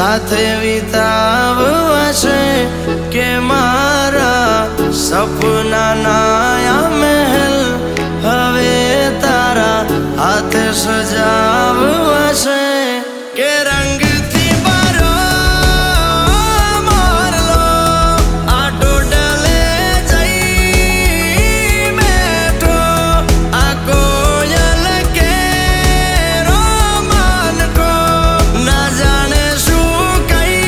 સાથે વિતાવવા છે કે મારા સપનાના આ મહેલ હવે તારા હાથે સજાવવા છે કે રંગથી ભરો મોરલો આ ટોડલે જઈ બેઠો આ કોયલ કેરો માનકો ના જાણે શું કઈ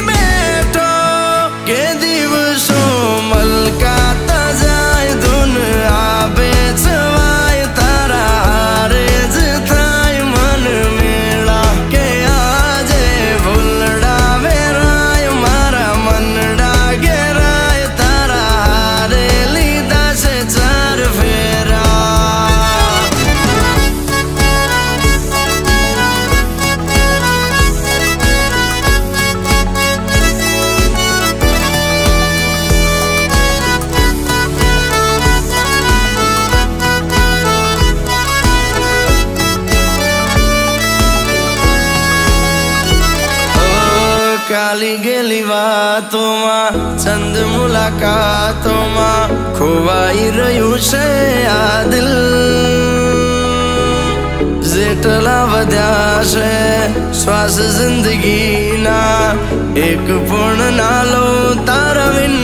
બેઠો કે દિવસો મલકાતા જાય ધૂન આવે છવાય તારા હારે જ થાય મન મેળા કે આજે ભૂલડા વેરાય મારા મનડા ઘેરાય તારા હારે લીધા છે ચાર ફેરા કાલી ગેલી વાતોમાં ચંદ મુલાકાતોમાં ખોવાઈ રહ્યું છે આ દિલ જેટલા વધ્યા છે શ્વાસ જિંદગીના એક પણ ના લો તારા વિન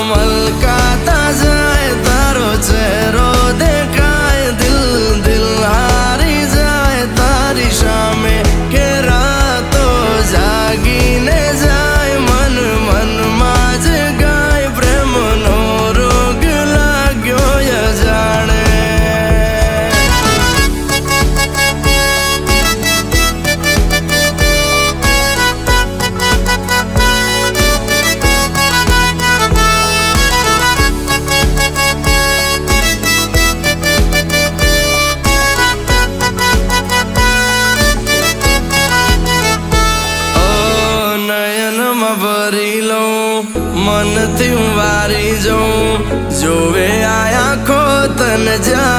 મલકાતા જાય તારો ચહેરો દેખાય દિલ દિલ હારી જાય તારી સામે કે રાતો જાગીને જાય મન મનમાં જ ગાય પ્રેમનો રોગ લાગ્યો જાણે ભરી લઉં મનથી હું વારી જાઉં જોવે આયા ખો તને જા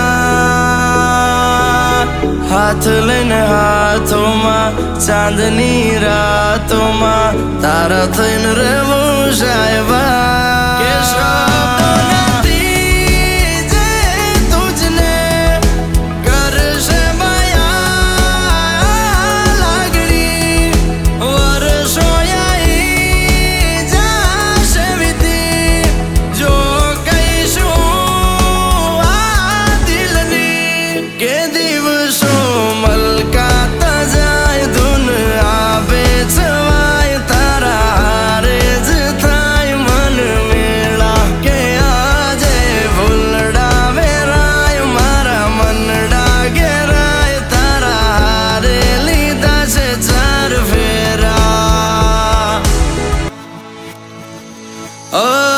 હાથ લઈને હાથોમાં ચાંદની રાતોમાં તારા થઈને રહેવું સાહેબા કે oh